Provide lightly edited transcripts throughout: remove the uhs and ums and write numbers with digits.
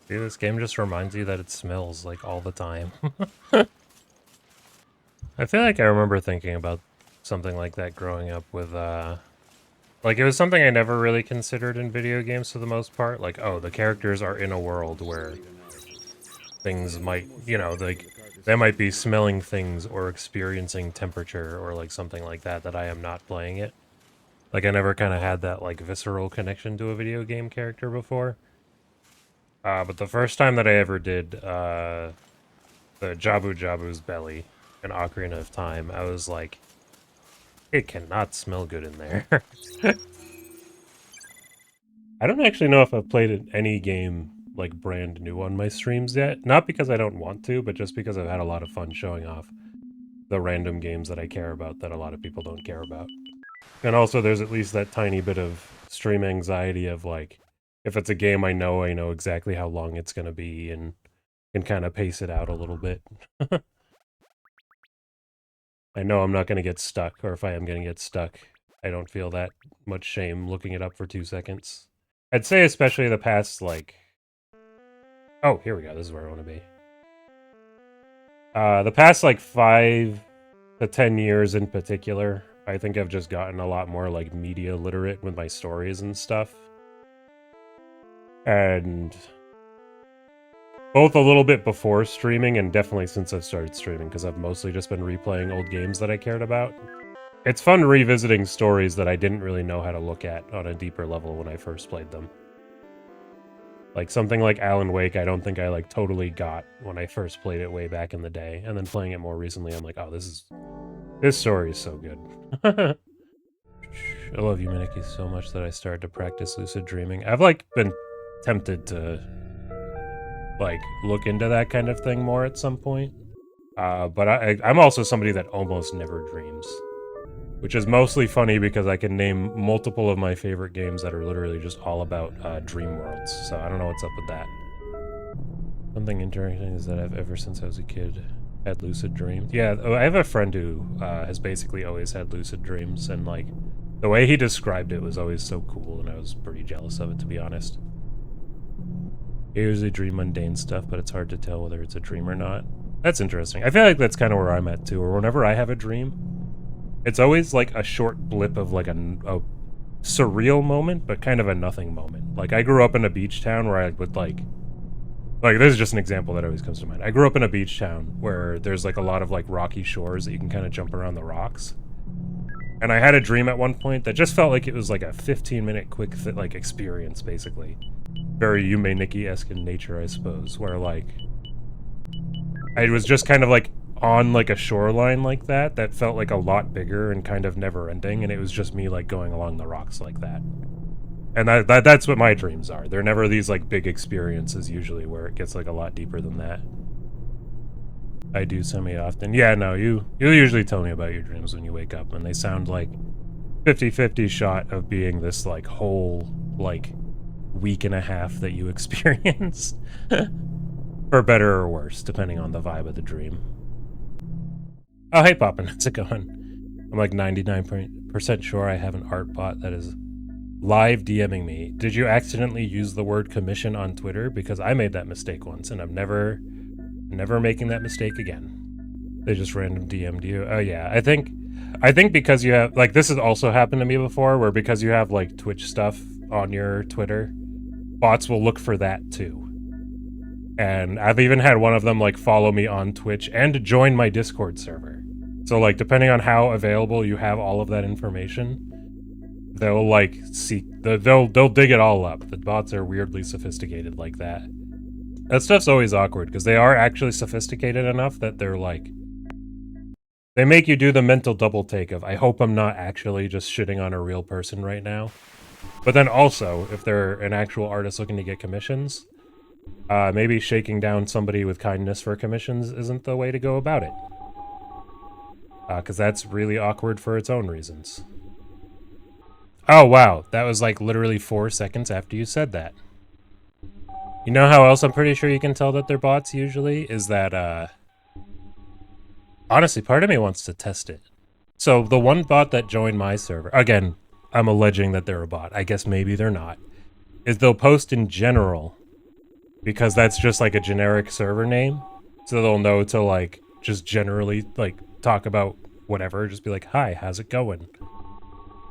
See, this game just reminds you that it smells, like, all the time. I feel like I remember thinking about something like that growing up with, like, it was something I never really considered in video games for the most part. Like, oh, the characters are in a world where things might, you know, like, they might be smelling things or experiencing temperature or, like, something like that I am not playing it. Like, I never kind of had that, like, visceral connection to a video game character before. But the first time that I ever did, the Jabu Jabu's belly in Ocarina of Time, I was like, it cannot smell good in there. I don't actually know if I've played any game, like, brand new on my streams yet. Not because I don't want to, but just because I've had a lot of fun showing off the random games that I care about that a lot of people don't care about. And also there's at least that tiny bit of stream anxiety of, like, if it's a game I know exactly how long it's going to be and can kind of pace it out a little bit. I know I'm not going to get stuck, or if I am going to get stuck, I don't feel that much shame looking it up for 2 seconds. I'd say especially the past, like... Oh, here we go. This is where I want to be. The past, like, 5 to 10 years in particular, I think I've just gotten a lot more, like, media literate with my stories and stuff. And... both a little bit before streaming and definitely since I've started streaming, because I've mostly just been replaying old games that I cared about. It's fun revisiting stories that I didn't really know how to look at on a deeper level when I first played them. Like something like Alan Wake, I don't think I like totally got when I first played it way back in the day, and then playing it more recently, I'm like, oh, this story is so good. I love you, Miniki, so much that I started to practice lucid dreaming. I've like been tempted to like look into that kind of thing more at some point. But I'm also somebody that almost never dreams. Which is mostly funny because I can name multiple of my favorite games that are literally just all about dream worlds. So I don't know what's up with that. Something interesting is that I've ever since I was a kid had lucid dreams. Yeah, I have a friend who has basically always had lucid dreams, and like the way he described it was always so cool, and I was pretty jealous of it, to be honest. I usually dream mundane stuff, but it's hard to tell whether it's a dream or not. That's interesting. I feel like that's kind of where I'm at too, or whenever I have a dream, it's always like a short blip of like a surreal moment, but kind of a nothing moment. Like I grew up in a beach town where I would like this is just an example that always comes to mind. I grew up in a beach town where there's like a lot of like rocky shores that you can kind of jump around the rocks. And I had a dream at one point that just felt like it was like a 15-minute quick like experience, basically. Very Yume Nikki-esque in nature, I suppose, where like I was just kind of like on like a shoreline like that felt like a lot bigger and kind of never ending, and it was just me like going along the rocks like that. And that's what my dreams are. They're never these like big experiences usually where it gets like a lot deeper than that. I do semi-often. Yeah, no, you usually tell me about your dreams when you wake up, and they sound like 50-50 shot of being this like whole like week and a half that you experience. For better or worse, depending on the vibe of the dream. Oh, hey, Poppin', how's it going? I'm like 99% sure I have an art bot that is live DMing me. Did you accidentally use the word commission on Twitter? Because I made that mistake once, and I'm never making that mistake again. They just random DM'd you. Oh yeah, I think because you have, like, this has also happened to me before, where because you have, like, Twitch stuff on your Twitter, bots will look for that too. And I've even had one of them, like, follow me on Twitch and join my Discord server. So, like, depending on how available you have all of that information, they'll, like, they'll dig it all up. The bots are weirdly sophisticated like that. That stuff's always awkward, because they are actually sophisticated enough that they're, like... they make you do the mental double take of, I hope I'm not actually just shitting on a real person right now. But then also, if they're an actual artist looking to get commissions, maybe shaking down somebody with kindness for commissions isn't the way to go about it. Because that's really awkward for its own reasons. Oh, wow. That was like literally 4 seconds after you said that. You know how else I'm pretty sure you can tell that they're bots usually? Is that, honestly, part of me wants to test it. So the one bot that joined my server, again, I'm alleging that they're a bot. I guess maybe they're not. Is they'll post in general because that's just like a generic server name. So they'll know to like just generally like talk about whatever, just be like, "Hi, how's it going?"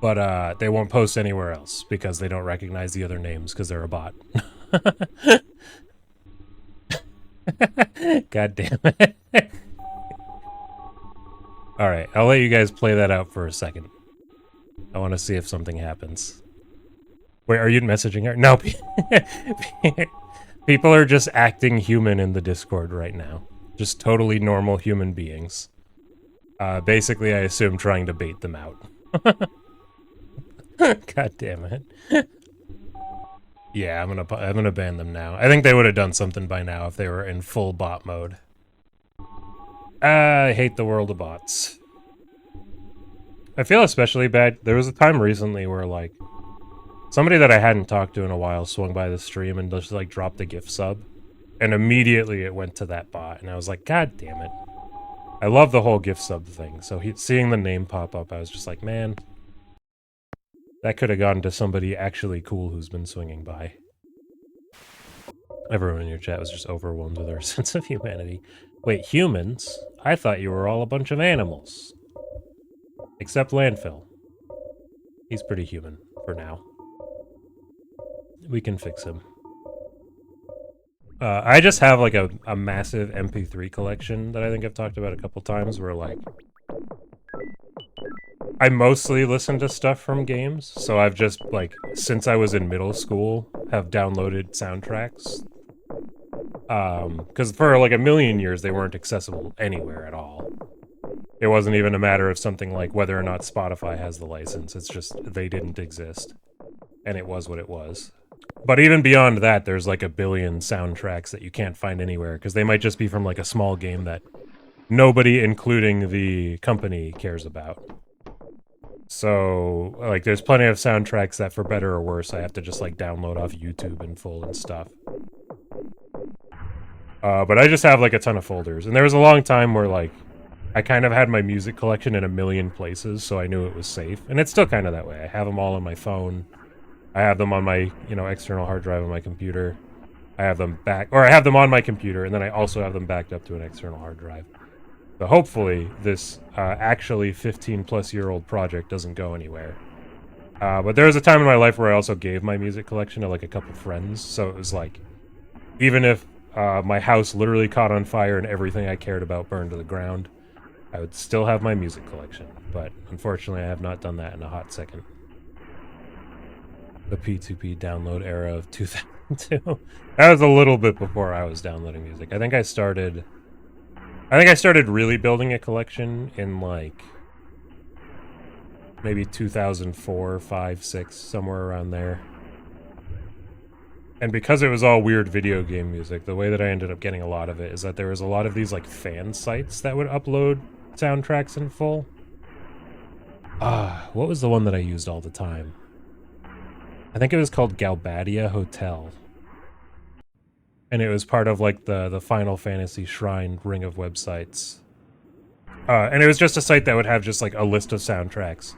But they won't post anywhere else because they don't recognize the other names because they're a bot. God damn it. Alright, I'll let you guys play that out for a second. I want to see if something happens. Wait, are you messaging her? No. People are just acting human in the Discord right now. Just totally normal human beings. Basically, I assume trying to bait them out. God damn it. Yeah, I'm gonna ban them now. I think they would have done something by now if they were in full bot mode. I hate the world of bots. I feel especially bad. There was a time recently where, like, somebody that I hadn't talked to in a while swung by the stream and just, like, dropped a gift sub. And immediately it went to that bot. And I was like, God damn it. I love the whole gift sub thing. So seeing the name pop up, I was just like, man, that could have gone to somebody actually cool who's been swinging by. Everyone in your chat was just overwhelmed with our sense of humanity. Wait, humans? I thought you were all a bunch of animals. Except Landfill. He's pretty human, for now. We can fix him. I just have, like, a massive MP3 collection that I think I've talked about a couple times, where, like, I mostly listen to stuff from games, so I've just, like, since I was in middle school, have downloaded soundtracks. Because for, like, a million years, they weren't accessible anywhere at all. It wasn't even a matter of something like whether or not Spotify has the license, it's just they didn't exist. And it was what it was. But even beyond that, there's like a billion soundtracks that you can't find anywhere, because they might just be from like a small game that nobody, including the company, cares about. So, like, there's plenty of soundtracks that, for better or worse, I have to just, like, download off YouTube in full and stuff. But I just have, like, a ton of folders. And there was a long time where, like, I kind of had my music collection in a million places, so I knew it was safe. And it's still kind of that way. I have them all on my phone. I have them on my, you know, external hard drive on my computer. I have them I have them on my computer, and then I also have them backed up to an external hard drive. So hopefully this actually 15-plus-year-old project doesn't go anywhere. But there was a time in my life where I also gave my music collection to, like, a couple friends, so it was like, even if my house literally caught on fire and everything I cared about burned to the ground, I would still have my music collection. But unfortunately, I have not done that in a hot second. The P2P download era of 2002. That was a little bit before I was downloading music. I think I started really building a collection in, like, maybe 2004, 5, 6, somewhere around there. And because it was all weird video game music, the way that I ended up getting a lot of it is that there was a lot of these, like, fan sites that would upload soundtracks in full. What was the one that I used all the time? I think it was called Galbadia Hotel. And it was part of, like, the Final Fantasy Shrine ring of websites. And it was just a site that would have just, like, a list of soundtracks.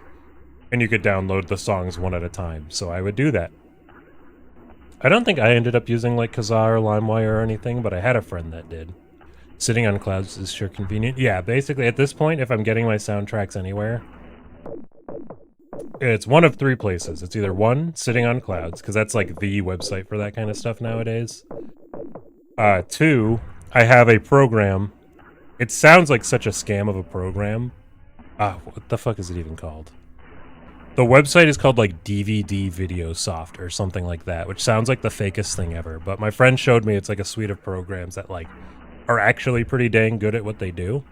And you could download the songs one at a time, so I would do that. I don't think I ended up using, like, Kazaa or LimeWire or anything, but I had a friend that did. Sitting on clouds is sure convenient. Yeah, basically, at this point, if I'm getting my soundtracks anywhere, it's one of three places. It's either one, sitting on clouds, because that's, like, the website for that kind of stuff nowadays. Two, I have a program. It sounds like such a scam of a program. What the fuck is it even called? The website is called, like, DVD Video Soft or something like that, which sounds like the fakest thing ever. But my friend showed me it's like a suite of programs that, like, are actually pretty dang good at what they do.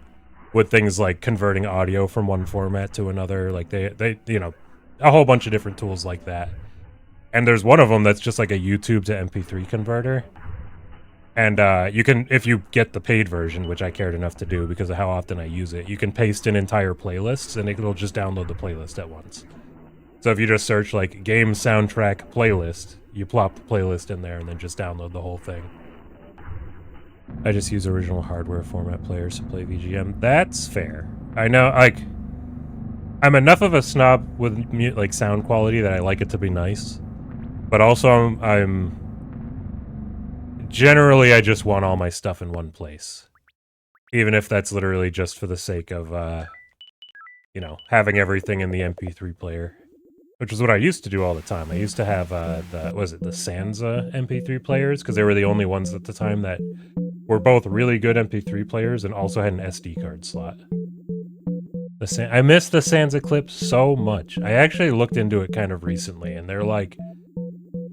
With things like converting audio from one format to another. Like, they you know, a whole bunch of different tools like that. And there's one of them that's just like a YouTube to MP3 converter. And you can, if you get the paid version, which I cared enough to do because of how often I use it, you can paste in entire playlists and it'll just download the playlist at once. So if you just search, like, game soundtrack playlist, you plop the playlist in there and then just download the whole thing. I just use original hardware format players to play VGM. That's fair. I know, like, I'm enough of a snob with, like, sound quality that I like it to be nice. But also, I'm generally I just want all my stuff in one place. Even if that's literally just for the sake of, you know, having everything in the MP3 player. Which is what I used to do all the time. I used to have, the Sansa MP3 players, because they were the only ones at the time that were both really good MP3 players and also had an SD card slot. I miss the Sansa clips so much. I actually looked into it kind of recently, and they're, like,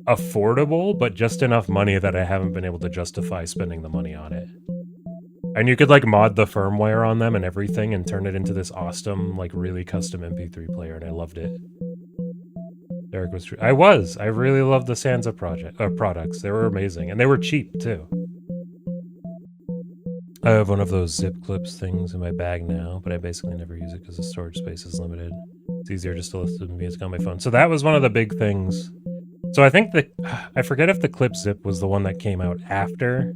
affordable, but just enough money that I haven't been able to justify spending the money on it. And you could, like, mod the firmware on them and everything and turn it into this awesome, like, really custom MP3 player, and I loved it. Derek was true. I really loved the Sansa products. They were amazing, and they were cheap, too. I have one of those zip clips things in my bag now, but I basically never use it because the storage space is limited. It's easier just to listen to music on my phone. So that was one of the big things. So I think I forget if the clip zip was the one that came out after,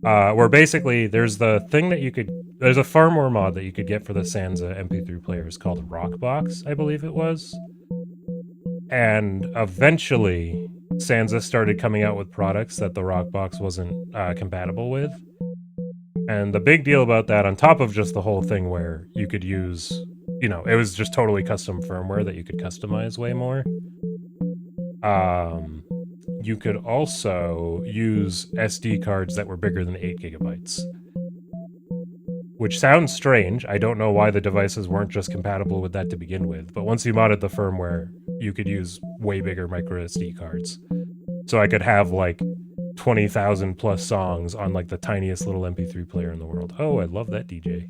where basically there's the thing that there's a firmware mod that you could get for the Sansa MP3 players called Rockbox, I believe it was. And eventually, Sansa started coming out with products that the Rockbox wasn't compatible with. And the big deal about that, on top of just the whole thing where you could use, you know, it was just totally custom firmware that you could customize way more. You could also use SD cards that were bigger than 8 gigabytes. Which sounds strange. I don't know why the devices weren't just compatible with that to begin with, but once you modded the firmware, you could use way bigger micro SD cards. So I could have, like, 20,000 plus songs on, like, the tiniest little MP3 player in the world. Oh, I love that DJ.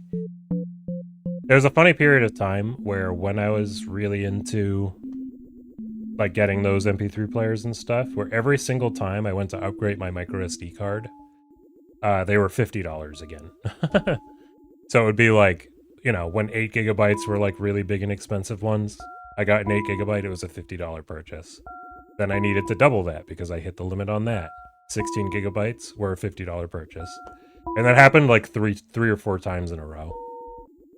There was a funny period of time where when I was really into, like, getting those MP3 players and stuff, where every single time I went to upgrade my micro SD card, they were $50 again. So it would be like, you know, when 8 gigabytes were, like, really big and expensive ones, I got an 8 gigabyte, it was a $50 purchase. Then I needed to double that because I hit the limit on that. 16 gigabytes were a $50 purchase. And that happened like three or four times in a row.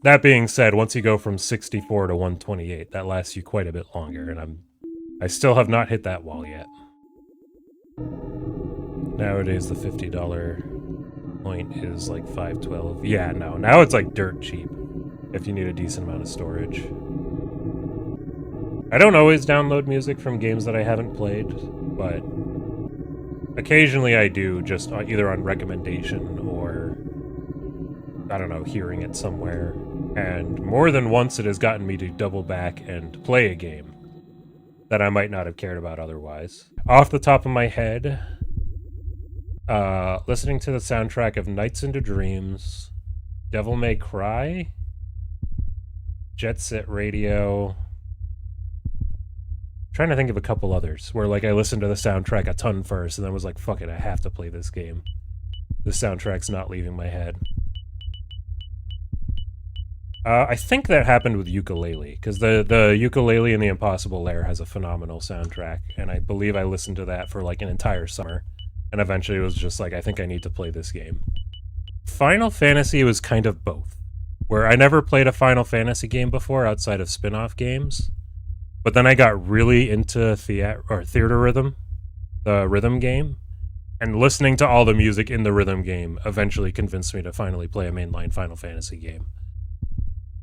That being said, once you go from 64 to 128, that lasts you quite a bit longer, and I still have not hit that wall yet. Nowadays, the $50 point is like $5.12. Yeah, no, now it's like dirt cheap if you need a decent amount of storage. I don't always download music from games that I haven't played, but occasionally I do, just either on recommendation or, I don't know, hearing it somewhere. And more than once it has gotten me to double back and play a game that I might not have cared about otherwise. Off the top of my head, listening to the soundtrack of Nights into Dreams, Devil May Cry, Jet Set Radio. Trying to think of a couple others where, like, I listened to the soundtrack a ton first and then was like, fuck it, I have to play this game. This soundtrack's not leaving my head. I think that happened with Ukulele, because the Ukulele in the Impossible Lair has a phenomenal soundtrack, and I believe I listened to that for, like, an entire summer, and eventually it was just like, I think I need to play this game. Final Fantasy was kind of both, where I never played a Final Fantasy game before outside of spin-off games, but then I got really into Theater Rhythm, the rhythm game, and listening to all the music in the rhythm game eventually convinced me to finally play a mainline Final Fantasy game.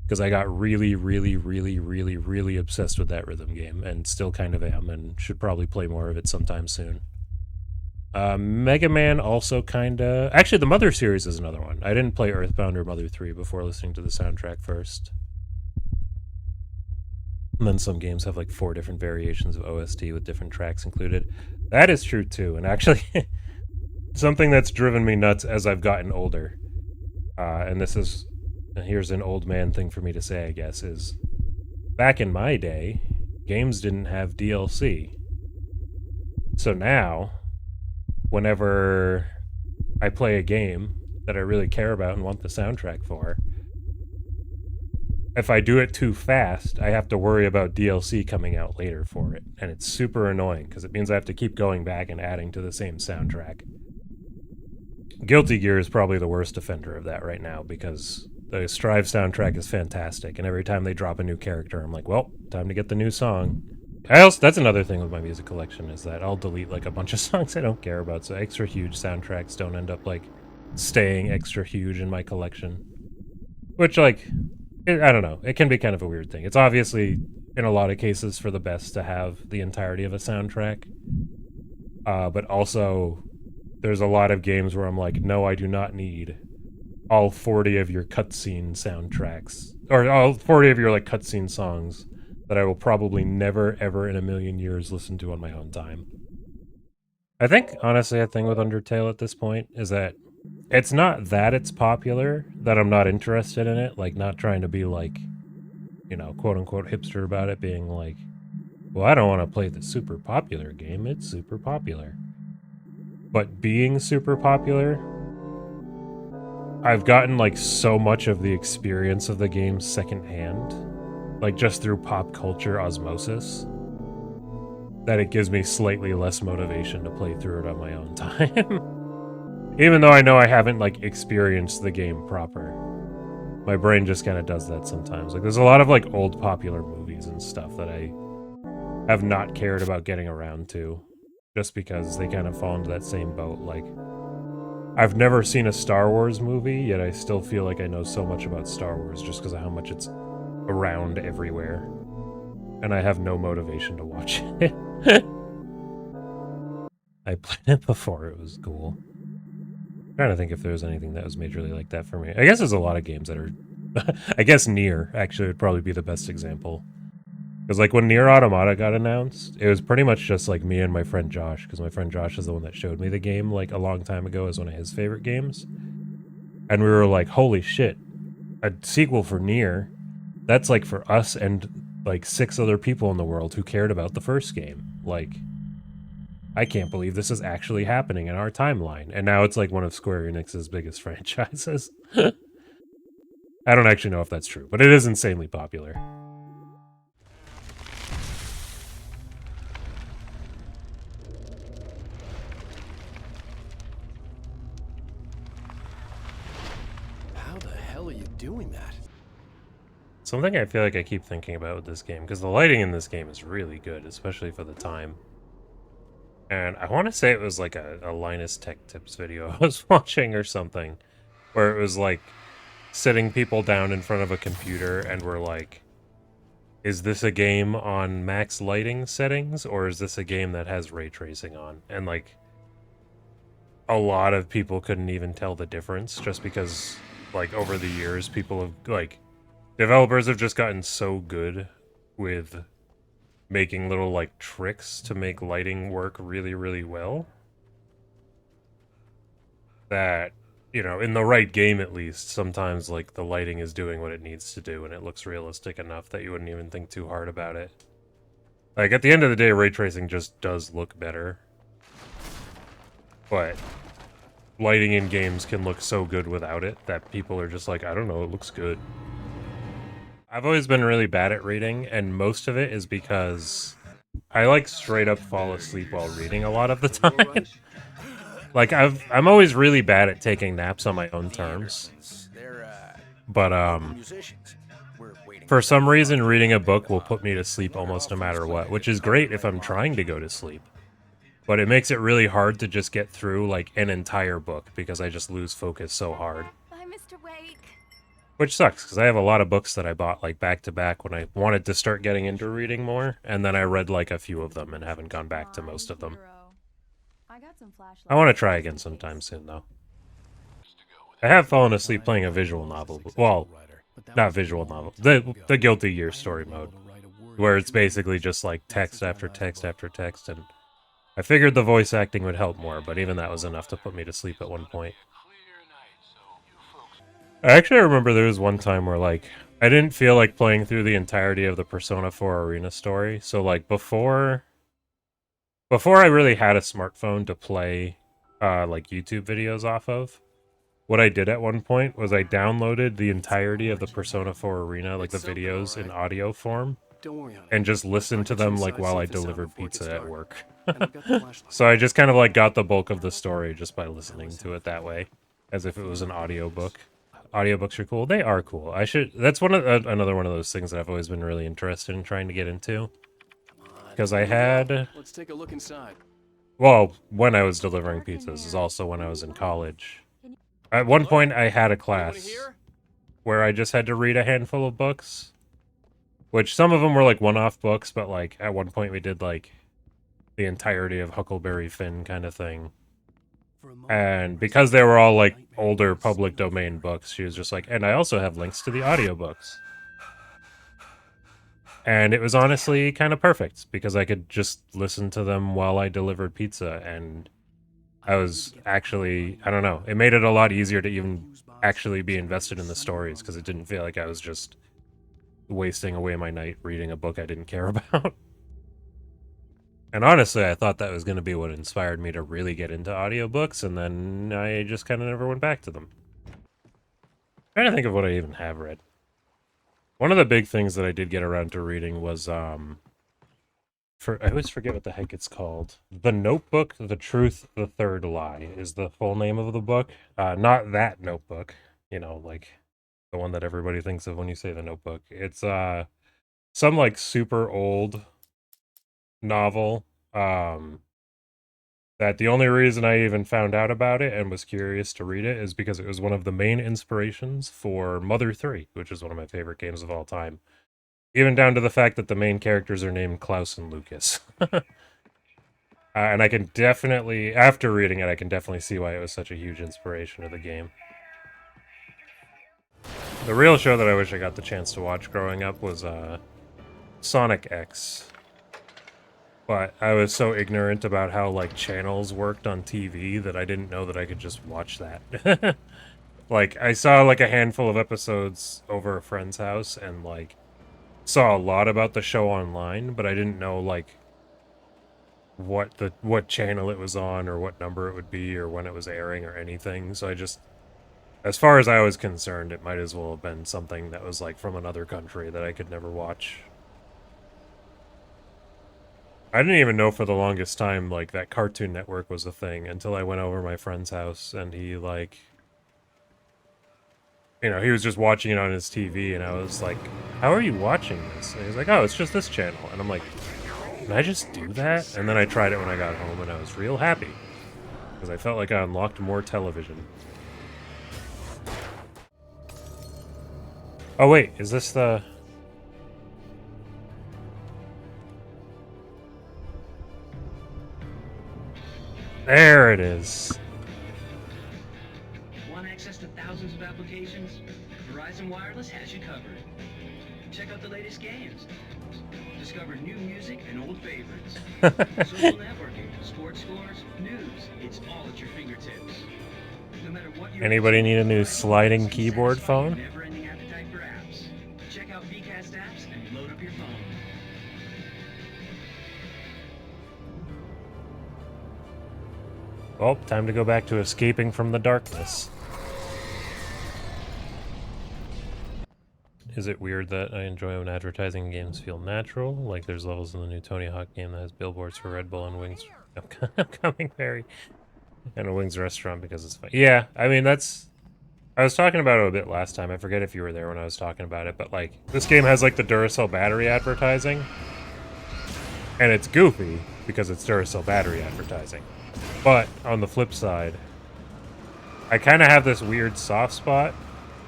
Because I got really, really, really, really, really obsessed with that rhythm game, and still kind of am, and should probably play more of it sometime soon. Mega Man also kinda... Actually, the Mother series is another one. I didn't play Earthbound or Mother 3 before listening to the soundtrack first. And then some games have like 4 different variations of OST with different tracks included. That is true too, and actually something that's driven me nuts as I've gotten older, and here's an old man thing for me to say, I guess, is back in my day, games didn't have DLC. So now, whenever I play a game that I really care about and want the soundtrack for, if I do it too fast, I have to worry about DLC coming out later for it. And it's super annoying, because it means I have to keep going back and adding to the same soundtrack. Guilty Gear is probably the worst offender of that right now, because the Strive soundtrack is fantastic, and every time they drop a new character, I'm like, well, time to get the new song. That's another thing with my music collection, is that I'll delete like a bunch of songs I don't care about, so extra huge soundtracks don't end up like staying extra huge in my collection. Which, like, I don't know, it can be kind of a weird thing. It's obviously, in a lot of cases, for the best to have the entirety of a soundtrack. But also, there's a lot of games where I'm like, no, I do not need all 40 of your cutscene soundtracks, or all 40 of your, like, cutscene songs that I will probably never, ever in a million years listen to on my own time. I think, honestly, a thing with Undertale at this point is that it's not that it's popular that I'm not interested in it, like, not trying to be, like, you know, quote-unquote hipster about it, being like, well, I don't want to play the super popular game, it's super popular. But being super popular, I've gotten, like, so much of the experience of the game secondhand, like, just through pop culture osmosis, that it gives me slightly less motivation to play through it on my own time. Even though I know I haven't, like, experienced the game proper. My brain just kind of does that sometimes. Like, there's a lot of, like, old popular movies and stuff that I have not cared about getting around to, just because they kind of fall into that same boat. Like, I've never seen a Star Wars movie, yet I still feel like I know so much about Star Wars just because of how much it's around everywhere. And I have no motivation to watch it. I played it before, it was cool. I'm trying to think if there was anything that was majorly like that for me. I guess there's a lot of games that are... I guess Nier, actually, would probably be the best example. Because, like, when Nier Automata got announced, it was pretty much just, like, me and my friend Josh, because my friend Josh is the one that showed me the game, like, a long time ago as one of his favorite games. And we were like, holy shit, a sequel for Nier? That's, like, for us and, like, 6 other people in the world who cared about the first game. Like, I can't believe this is actually happening in our timeline. And now it's, like, one of Square Enix's biggest franchises. I don't actually know if that's true, but it is insanely popular. How the hell are you doing that? Something I feel like I keep thinking about with this game, because the lighting in this game is really good, especially for the time. And I want to say it was like a Linus Tech Tips video I was watching or something, where it was like sitting people down in front of a computer and we're like, is this a game on max lighting settings, or is this a game that has ray tracing on? And like, a lot of people couldn't even tell the difference, just because, like, over the years, people have, like, developers have just gotten so good with making little, like, tricks to make lighting work really, really well, that, you know, in the right game at least, sometimes, like, the lighting is doing what it needs to do, and it looks realistic enough that you wouldn't even think too hard about it. Like, at the end of the day, ray tracing just does look better. But lighting in games can look so good without it that people are just like, I don't know, it looks good. I've always been really bad at reading, and most of it is because I, like, straight up fall asleep while reading a lot of the time. Like, I'm always really bad at taking naps on my own terms. But, for some reason, reading a book will put me to sleep almost no matter what, which is great if I'm trying to go to sleep. But it makes it really hard to just get through, like, an entire book, because I just lose focus so hard. Bye, Mr. Wake. Which sucks, because I have a lot of books that I bought, like, back-to-back when I wanted to start getting into reading more, and then I read, like, a few of them and haven't gone back to most of them. I want to try again sometime soon, though. I have fallen asleep playing a visual novel, well, not visual novel, the Guilty Gear story mode, where it's basically just, like, text after text after text, and I figured the voice acting would help more, but even that was enough to put me to sleep at one point. I actually remember there was one time where, like, I didn't feel like playing through the entirety of the Persona 4 Arena story, so, like, before I really had a smartphone to play, like, YouTube videos off of, what I did at one point was I downloaded the entirety of the Persona 4 Arena, like, the videos in audio form, and just listened to them, like, while I delivered pizza at work. So I just kind of, like, got the bulk of the story just by listening to it that way, as if it was an audiobook. Audiobooks are cool. They are cool. That's one of another one of those things that I've always been really interested in trying to get into. because I had... Let's take a look inside. Well, when I was delivering pizzas is also when I was in college. At one point, I had a class where I just had to read a handful of books. Which some of them were like one-off books, but like at one point we did like the entirety of Huckleberry Finn kind of thing. And because they were all like older public domain books, she was just like, and I also have links to the audiobooks. And it was honestly kind of perfect because I could just listen to them while I delivered pizza. And I was actually, I don't know, it made it a lot easier to even actually be invested in the stories because it didn't feel like I was just wasting away my night reading a book I didn't care about. And honestly, I thought that was going to be what inspired me to really get into audiobooks, and then I just kind of never went back to them. Trying to think of what I even have read. One of the big things that I did get around to reading was, I always forget what the heck it's called. The Notebook, The Truth, The Third Lie is the full name of the book. Not that Notebook, you know, like the one that everybody thinks of when you say The Notebook. It's some like super old novel that the only reason I even found out about it and was curious to read it is because it was one of the main inspirations for Mother 3, which is one of my favorite games of all time. Even down to the fact that the main characters are named Klaus and Lucas. And I can definitely, after reading it, I can definitely see why it was such a huge inspiration of the game. The real show that I wish I got the chance to watch growing up was Sonic X. But I was so ignorant about how, like, channels worked on TV that I didn't know that I could just watch that. Like, I saw, like, a handful of episodes over a friend's house and, like, saw a lot about the show online, but I didn't know, like, what channel it was on or what number it would be or when it was airing or anything. So I just, as far as I was concerned, it might as well have been something that was, like, from another country that I could never watch. I didn't even know for the longest time, like, that Cartoon Network was a thing until I went over to my friend's house and he, like, you know, he was just watching it on his TV and I was like, how are you watching this? And he's like, oh, it's just this channel. And I'm like, can I just do that? And then I tried it when I got home and I was real happy because I felt like I unlocked more television. Oh, wait, is this the... There it is. Want access to thousands of applications? Verizon Wireless has you covered. Check out the latest games. Discover new music and old favorites. Social networking, sports scores, news. It's all at your fingertips. No matter what you're... Anybody need a new sliding keyboard phone? Never-ending appetite for apps. Check out VCast apps and load up your phone. Well, time to go back to escaping from the darkness. Is it weird that I enjoy when advertising games feel natural? Like there's levels in the new Tony Hawk game that has billboards for Red Bull and Wings. I'm coming, Barry. And a Wings restaurant because it's fun. Yeah, I mean, that's... I was talking about it a bit last time. I forget if you were there when I was talking about it, but like, this game has like the Duracell battery advertising. And it's goofy because it's Duracell battery advertising. But on the flip side, I kind of have this weird soft spot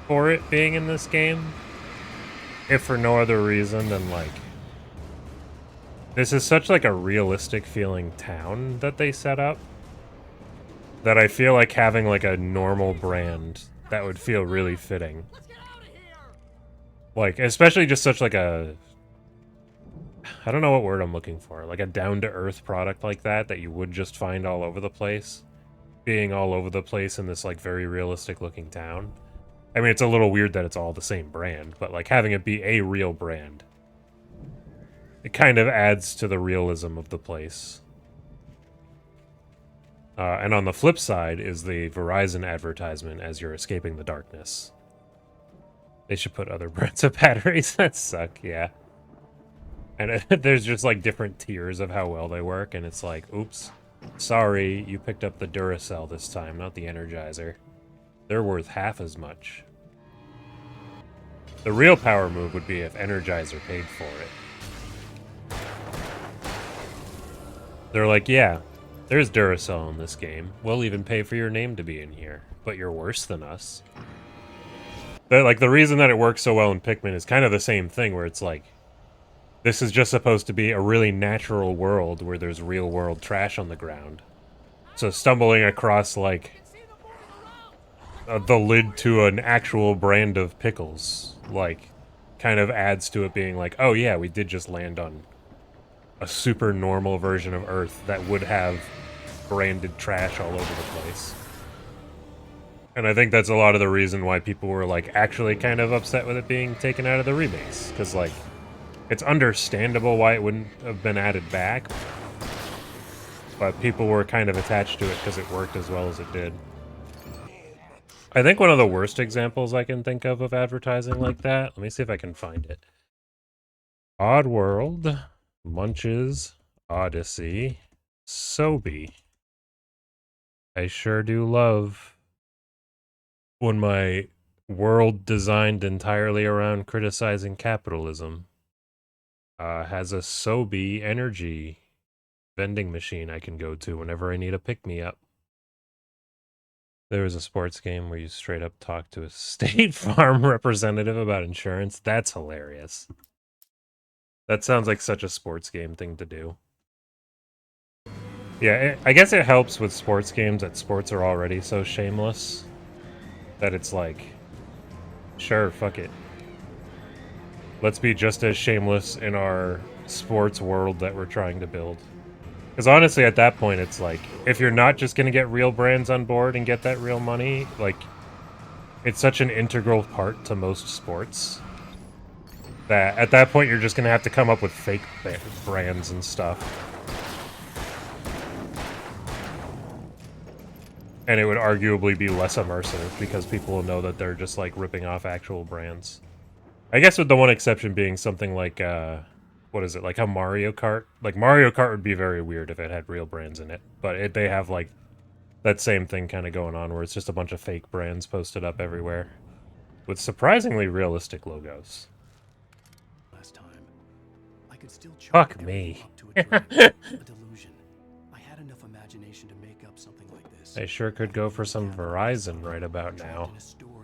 for it being in this game. If for no other reason than, like, this is such, like, a realistic feeling town that they set up that I feel like having, like, a normal brand that would feel really fitting. Like, especially just such, like, a... I don't know what word I'm looking for. Like, a down-to-earth product like that you would just find all over the place. Being all over the place in this, like, very realistic-looking town. I mean, it's a little weird that it's all the same brand, but, like, having it be a real brand, it kind of adds to the realism of the place. And on the flip side is the Verizon advertisement as you're escaping the darkness. They should put other brands of batteries that suck, yeah. And there's just, like, different tiers of how well they work, and it's like, oops, sorry, you picked up the Duracell this time, not the Energizer. They're worth half as much. The real power move would be if Energizer paid for it. They're like, yeah, there's Duracell in this game. We'll even pay for your name to be in here, but you're worse than us. But like the reason that it works so well in Pikmin is kind of the same thing, where it's like, this is just supposed to be a really natural world where there's real world trash on the ground. So stumbling across like the lid to an actual brand of pickles, like, kind of adds to it being like, oh yeah, we did just land on a super normal version of Earth that would have branded trash all over the place. And I think that's a lot of the reason why people were like actually kind of upset with it being taken out of the remakes, because like it's understandable why it wouldn't have been added back, but people were kind of attached to it because it worked as well as it did. I think one of the worst examples I can think of advertising like that, let me see if I can find it. Oddworld, Munches, Odyssey, Sobe. I sure do love when my world designed entirely around criticizing capitalism has a Sobe energy vending machine I can go to whenever I need a pick-me-up. There was a sports game where you straight up talk to a State Farm representative about insurance. That's hilarious. That sounds like such a sports game thing to do. Yeah, I guess it helps with sports games that sports are already so shameless that it's like, sure, fuck it. Let's be just as shameless in our sports world that we're trying to build. Because honestly, at that point, it's like, if you're not just going to get real brands on board and get that real money, like, it's such an integral part to most sports that at that point, you're just going to have to come up with fake brands and stuff. And it would arguably be less immersive because people will know that they're just, like, ripping off actual brands. I guess with the one exception being something like, what is it, like a Mario Kart? Like, Mario Kart would be very weird if it had real brands in it. But they have, like, that same thing kind of going on where it's just a bunch of fake brands posted up everywhere. With surprisingly realistic logos. Last time, I could still Fuck me. a delusion. I had enough imagination to make up something like this. They sure could go for some Verizon right about now. In a story